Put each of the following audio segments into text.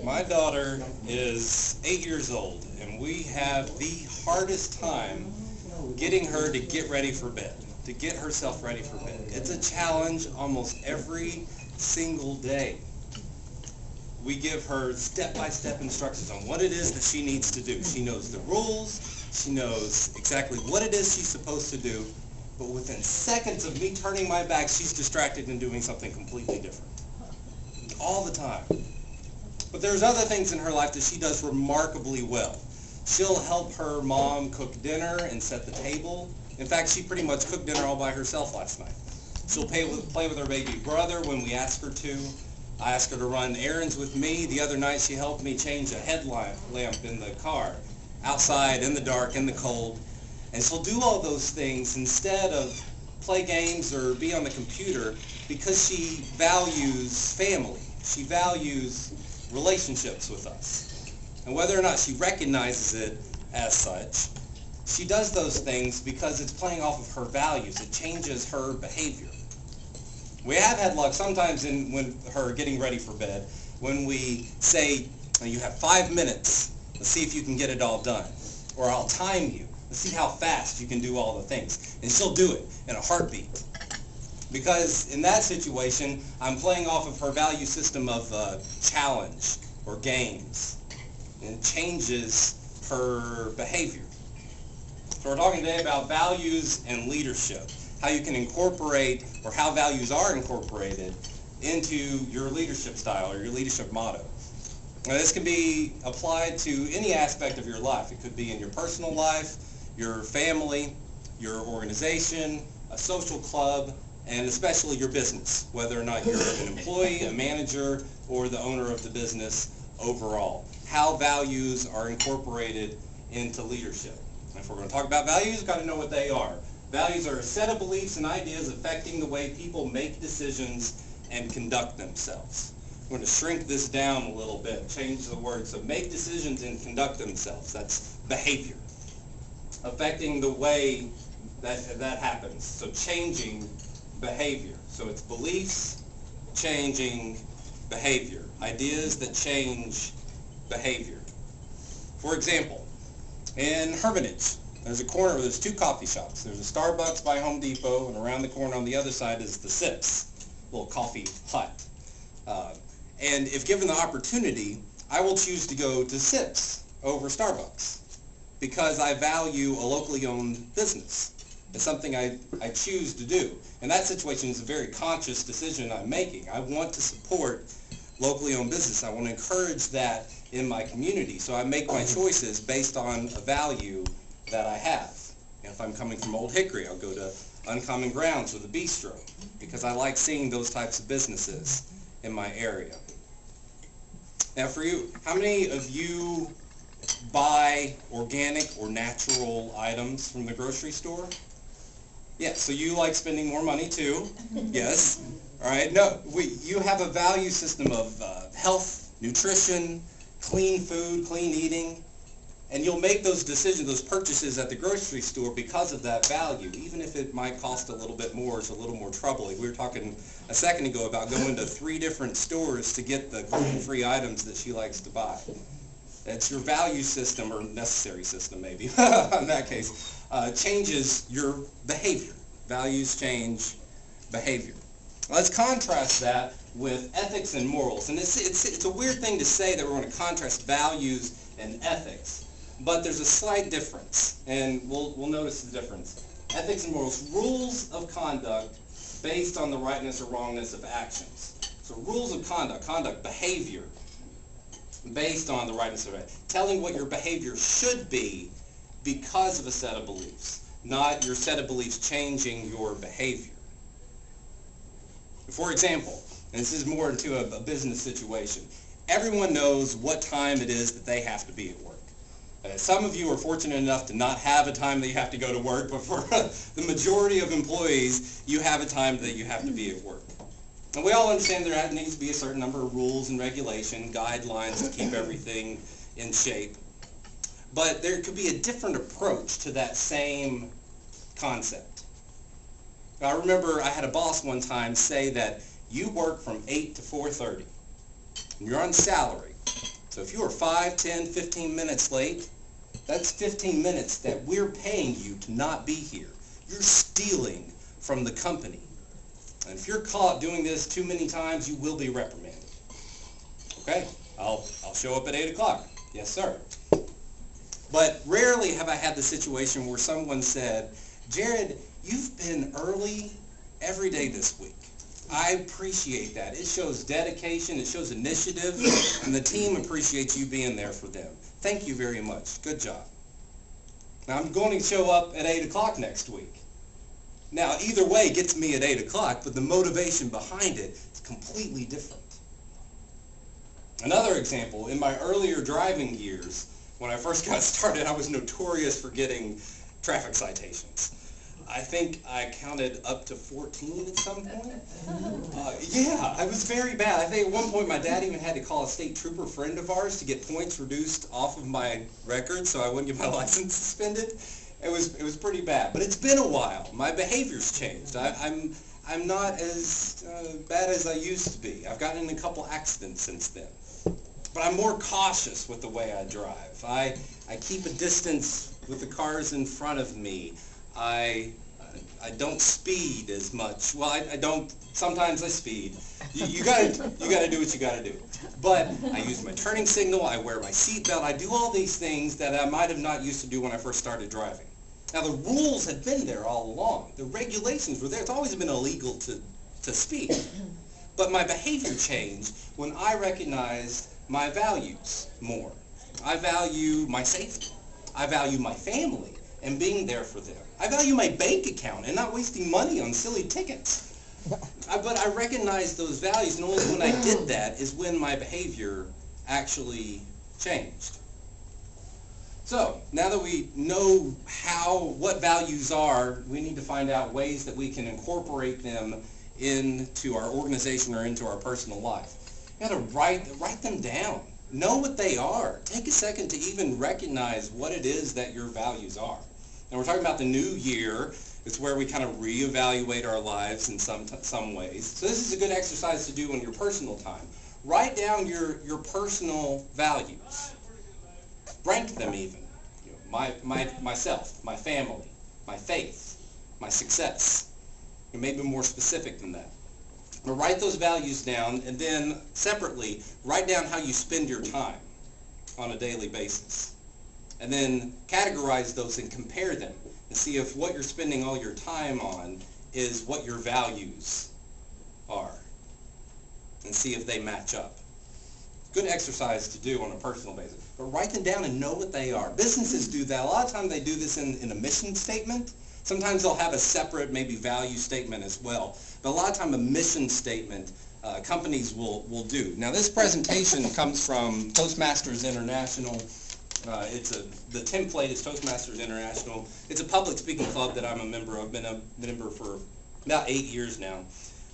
My daughter is 8 years old, and we have the hardest time getting her to get ready for bed, to get herself ready for bed. It's a challenge almost every single day. We give her step-by-step instructions on what it is that she needs to do. She knows the rules. She knows exactly what it is she's supposed to do. But within seconds of me turning my back, she's distracted and doing something completely different. All the time. But there's other things in her life that she does remarkably well. She'll help her mom cook dinner and set the table. In fact, she pretty much cooked dinner all by herself last night. She'll play with her baby brother when we ask her to. I asked her to run errands with me. The other night she helped me change a headlamp in the car, outside, in the dark, in the cold. And she'll do all those things instead of play games or be on the computer because she values family. She values relationships with us. And whether or not she recognizes it as such, she does those things because it's playing off of her values. It changes her behavior. We have had luck sometimes when her getting ready for bed, when we say, you have 5 minutes, let's see if you can get it all done. Or I'll time you. Let's see how fast you can do all the things. And she'll do it in a heartbeat. Because in that situation, I'm playing off of her value system of challenge or games. And it changes her behavior. So we're talking today about values and leadership. How you can incorporate, or how values are incorporated into your leadership style or your leadership motto. Now, this can be applied to any aspect of your life. It could be in your personal life, your family, your organization, a social club, and especially your business, whether or not you're an employee, a manager, or the owner of the business overall. How values are incorporated into leadership. And if we're going to talk about values, you've got to know what they are. Values are a set of beliefs and ideas affecting the way people make decisions and conduct themselves. I'm going to shrink this down a little bit, change the word. So make decisions and conduct themselves. That's behavior. Affecting the way that happens. So changing behavior. So it's beliefs changing behavior. Ideas that change behavior. For example, in Hermitage, there's a corner where there's 2 coffee shops. There's a Starbucks by Home Depot, and around the corner on the other side is the Sips, little coffee hut. And if given the opportunity, I will choose to go to Sips over Starbucks because I value a locally owned business. It's something I choose to do. And that situation is a very conscious decision I'm making. I want to support locally owned business. I want to encourage that in my community. So I make my choices based on a value that I have. And if I'm coming from Old Hickory, I'll go to Uncommon Grounds or the Bistro because I like seeing those types of businesses in my area. Now for you, how many of you buy organic or natural items from the grocery store? Yes, so you like spending more money too. Yes. All right. No, you have a value system of health, nutrition, clean food, clean eating. And you'll make those decisions, those purchases at the grocery store because of that value, even if it might cost a little bit more, it's a little more troubling. We were talking a second ago about going to 3 different stores to get the gluten-free items that she likes to buy. It's your value system, or necessary system maybe, in that case, changes your behavior. Values change behavior. Let's contrast that with ethics and morals. And it's a weird thing to say that we're going to contrast values and ethics. But there's a slight difference, and we'll notice the difference. Ethics and morals, rules of conduct based on the rightness or wrongness of actions. So rules of conduct, behavior, based on the rightness of action. Telling what your behavior should be because of a set of beliefs, not your set of beliefs changing your behavior. For example, and this is more into a business situation, everyone knows what time it is that they have to be at work. Some of you are fortunate enough to not have a time that you have to go to work, but for the majority of employees, you have a time that you have to be at work. And we all understand there needs to be a certain number of rules and regulation, guidelines to keep everything in shape. But there could be a different approach to that same concept. I remember I had a boss one time say that you work from 8 to 4:30. and you're on salary. So if you are 5, 10, 15 minutes late, that's 15 minutes that we're paying you to not be here. You're stealing from the company. And if you're caught doing this too many times, you will be reprimanded. Okay, I'll show up at 8 o'clock. Yes, sir. But rarely have I had the situation where someone said, Jared, you've been early every day this week. I appreciate that. It shows dedication, it shows initiative, and the team appreciates you being there for them. Thank you very much. Good job. Now, I'm going to show up at 8 o'clock next week. Now, either way gets me at 8 o'clock, but the motivation behind it is completely different. Another example, in my earlier driving years, when I first got started, I was notorious for getting traffic citations. I think I counted up to 14 at some point. Yeah, I was very bad. I think at one point my dad even had to call a state trooper friend of ours to get points reduced off of my record so I wouldn't get my license suspended. It was pretty bad. But it's been a while. My behavior's changed. I'm not as bad as I used to be. I've gotten in a couple accidents since then. But I'm more cautious with the way I drive. I keep a distance with the cars in front of me. I don't speed as much. Well, I don't. Sometimes I speed. You gotta do what you gotta do. But I use my turning signal. I wear my seatbelt. I do all these things that I might have not used to do when I first started driving. Now the rules had been there all along. The regulations were there. It's always been illegal to speed. But my behavior changed when I recognized my values more. I value my safety. I value my family and being there for them. I value my bank account and not wasting money on silly tickets. But I recognize those values, and only when I did that is when my behavior actually changed. So, now that we know what values are, we need to find out ways that we can incorporate them into our organization or into our personal life. You got to write them down. Know what they are. Take a second to even recognize what it is that your values are. And we're talking about the new year. It's where we kind of reevaluate our lives in some ways. So this is a good exercise to do in your personal time. Write down your personal values. Rank them even. You know, myself, my family, my faith, my success. And maybe more specific than that. But write those values down, and then separately, write down how you spend your time on a daily basis. And then categorize those and compare them and see if what you're spending all your time on is what your values are. And see if they match up. Good exercise to do on a personal basis. But write them down and know what they are. Businesses do that. A lot of times they do this in a mission statement. Sometimes they'll have a separate, maybe value statement as well. But a lot of time a mission statement companies will do. Now this presentation comes from Toastmasters International. The template is Toastmasters International. It's a public speaking club that I'm a member of. I've been a member for about 8 years now.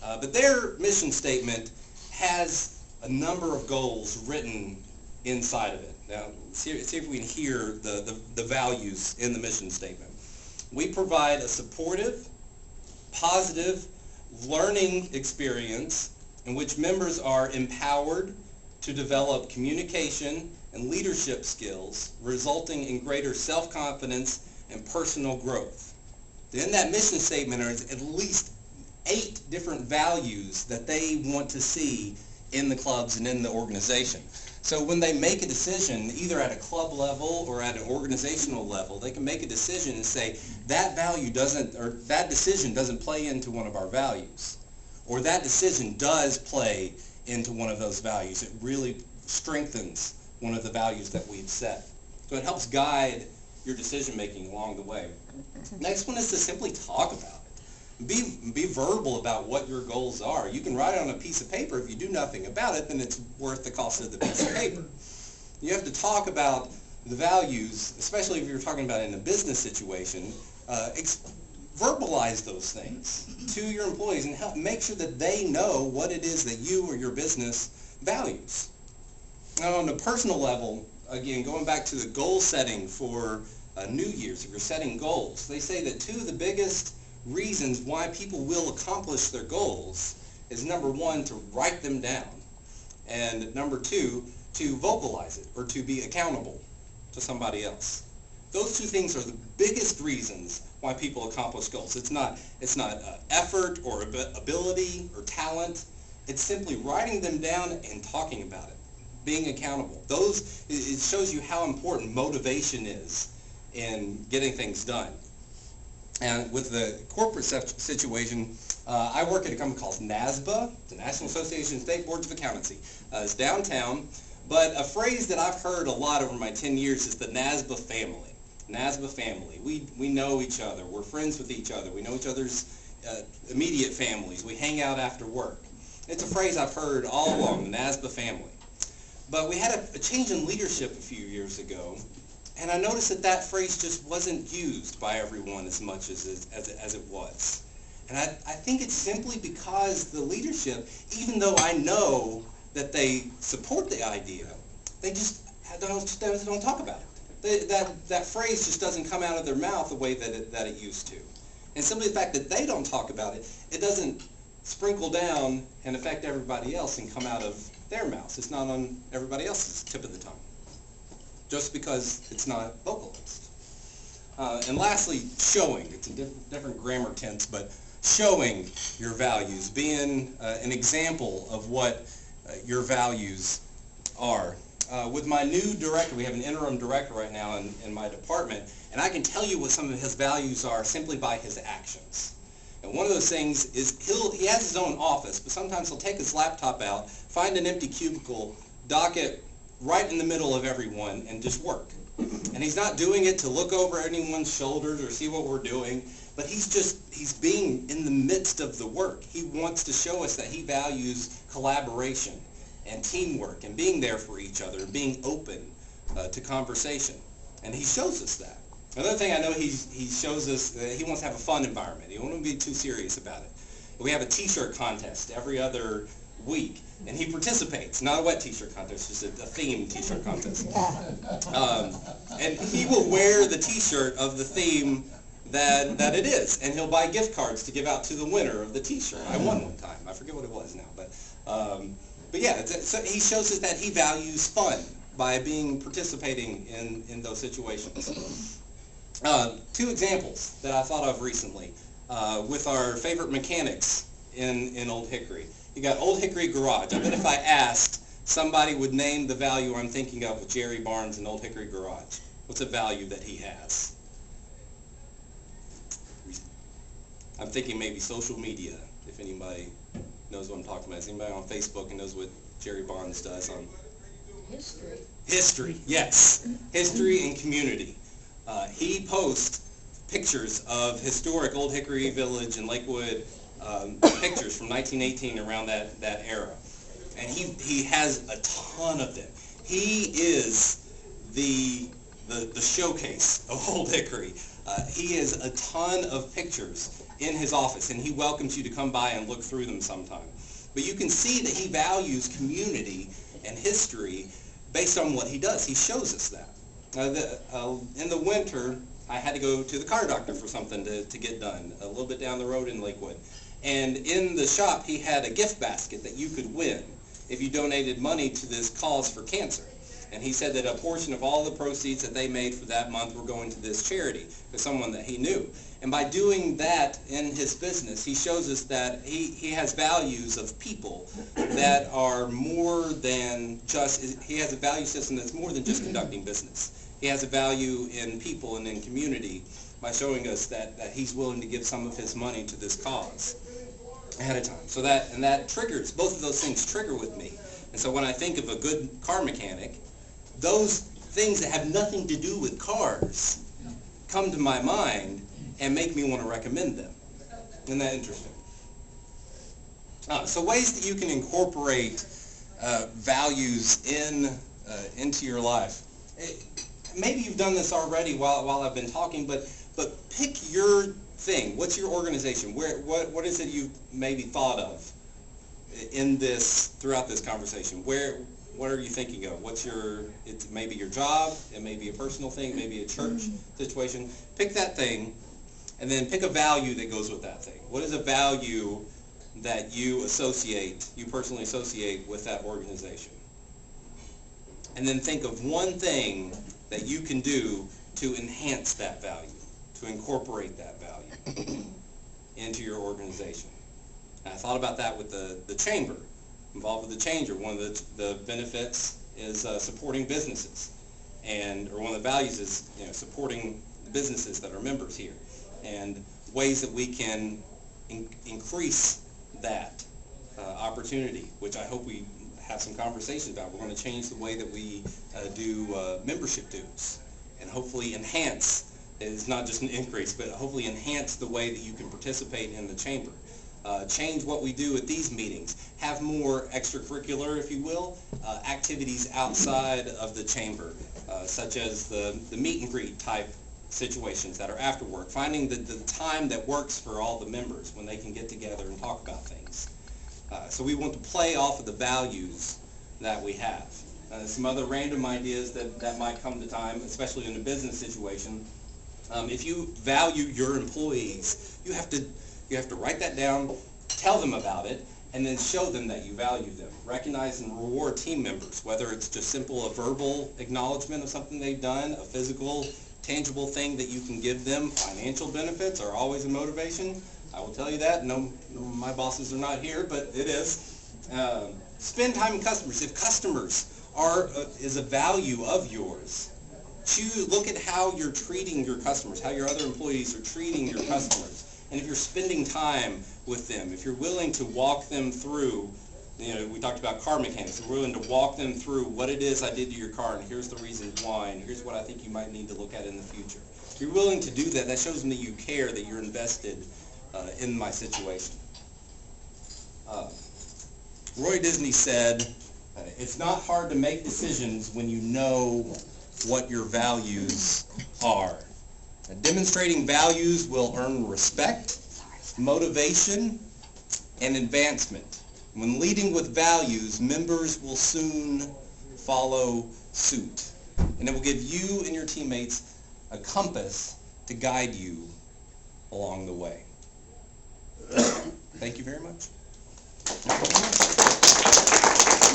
But their mission statement has a number of goals written inside of it. Now, see if we can hear the values in the mission statement. We provide a supportive, positive learning experience in which members are empowered to develop communication and leadership skills, resulting in greater self-confidence and personal growth. In that mission statement are at least 8 different values that they want to see in the clubs and in the organization. So when they make a decision, either at a club level or at an organizational level, they can make a decision and say, that value doesn't, or that decision doesn't play into one of our values. Or that decision does play into one of those values. It really strengthens one of the values that we've set. So it helps guide your decision making along the way. Next one is to simply talk about it. Be verbal about what your goals are. You can write it on a piece of paper. If you do nothing about it, then it's worth the cost of the piece of paper. You have to talk about the values, especially if you're talking about in a business situation. Verbalize those things to your employees and help make sure that they know what it is that you or your business values. Now on a personal level, again, going back to the goal setting for New Year's, if you're setting goals, they say that 2 of the biggest reasons why people will accomplish their goals is number 1, to write them down. And number two, to vocalize it or to be accountable to somebody else. Those two things are the biggest reasons why people accomplish goals. It's not effort or ability or talent. It's simply writing them down and talking about it, being accountable. It shows you how important motivation is in getting things done. And with the corporate situation, I work at a company called NASBA, the National Association of State Boards of Accountancy. It's downtown, but a phrase that I've heard a lot over my 10 years is the NASBA family. NASBA family. We know each other. We're friends with each other. We know each other's immediate families. We hang out after work. It's a phrase I've heard all along, the NASBA family. But we had a change in leadership a few years ago, and I noticed that phrase just wasn't used by everyone as much as it was. And I think it's simply because the leadership, even though I know that they support the idea, they just don't talk about it. That phrase just doesn't come out of their mouth the way that it used to. And simply the fact that they don't talk about it, it doesn't sprinkle down and affect everybody else and come out of their mouths. It's not on everybody else's tip of the tongue, just because it's not vocalized. And lastly, showing. It's a different grammar tense, but showing your values, being an example of what your values are. With my new director, we have an interim director right now in my department, and I can tell you what some of his values are simply by his actions. And one of those things is he has his own office, but sometimes he'll take his laptop out, find an empty cubicle, dock it right in the middle of everyone, and just work. And he's not doing it to look over anyone's shoulders or see what we're doing, but he's being in the midst of the work. He wants to show us that he values collaboration and teamwork and being there for each other and being open to conversation. And he shows us that. Another thing I know he shows us that he wants to have a fun environment. He won't be too serious about it. We have a t-shirt contest every other week, and he participates. Not a wet t-shirt contest, just a themed t-shirt contest. And he will wear the t-shirt of the theme that it is, and he'll buy gift cards to give out to the winner of the t-shirt. I won one time. I forget what it was now, but yeah, so he shows us that he values fun by participating in those situations. Two examples that I thought of recently with our favorite mechanics in Old Hickory. You got Old Hickory Garage. I bet if I asked, somebody would name the value I'm thinking of with Jerry Barnes and Old Hickory Garage. What's a value that he has? I'm thinking maybe social media, if anybody knows what I'm talking about. Is anybody on Facebook and knows what Jerry Barnes does on? History. History, yes. History and community. He posts pictures of historic Old Hickory Village and Lakewood pictures from 1918 around that era. And he has a ton of them. He is the showcase of Old Hickory. He has a ton of pictures in his office, and he welcomes you to come by and look through them sometime. But you can see that he values community and history based on what he does. He shows us that. In the winter, I had to go to the car doctor for something to get done, a little bit down the road in Lakewood. And in the shop, he had a gift basket that you could win if you donated money to this cause for cancer. And he said that a portion of all the proceeds that they made for that month were going to this charity, to someone that he knew. And by doing that in his business, he shows us that he has values of people that are more than just, he has a value system that's more than just conducting business. He has a value in people and in community by showing us that he's willing to give some of his money to this cause ahead of time. So that triggers, both of those things trigger with me. And so when I think of a good car mechanic, those things that have nothing to do with cars come to my mind and make me want to recommend them. Isn't that interesting? So ways that you can incorporate values into your life. Maybe you've done this already while I've been talking, but pick your thing. What's your organization? What is it you've maybe thought of throughout this conversation? What are you thinking of? It's maybe your job, it may be a personal thing, maybe a church situation. Pick that thing, and then pick a value that goes with that thing. What is a value that you personally associate with that organization. And then think of one thing that you can do to enhance that value, to incorporate that value into your organization. And I thought about that with the chamber. Involved with the chamber, one of the benefits is supporting businesses, or one of the values is supporting businesses that are members here, and ways that we can increase that opportunity, which I hope we have some conversations about. We're going to change the way that we do membership dues, and hopefully enhance. It's not just an increase, but hopefully enhance the way that you can participate in the chamber. Change what we do at these meetings. Have more extracurricular, if you will, activities outside of the chamber, such as the meet and greet type situations that are after work. Finding the time that works for all the members when they can get together and talk about things. So we want to play off of the values that we have. Some other random ideas that might come to time, especially in a business situation. If you value your employees, you have to write that down, tell them about it, and then show them that you value them. Recognize and reward team members, whether it's just a verbal acknowledgement of something they've done, a physical, tangible thing that you can give them. Financial benefits are always a motivation. I will tell you that. No, my bosses are not here, but it is. Spend time with customers. If customers is a value of yours, look at how you're treating your customers, how your other employees are treating your customers. And if you're spending time with them, if you're willing to walk them through, we talked about car mechanics, we're willing to walk them through what it is I did to your car, and here's the reasons why, and here's what I think you might need to look at in the future. If you're willing to do that, that shows me that you care, that you're invested in my situation. Roy Disney said, it's not hard to make decisions when you know what your values are. Demonstrating values will earn respect, motivation, and advancement. When leading with values, members will soon follow suit. And it will give you and your teammates a compass to guide you along the way. Thank you very much.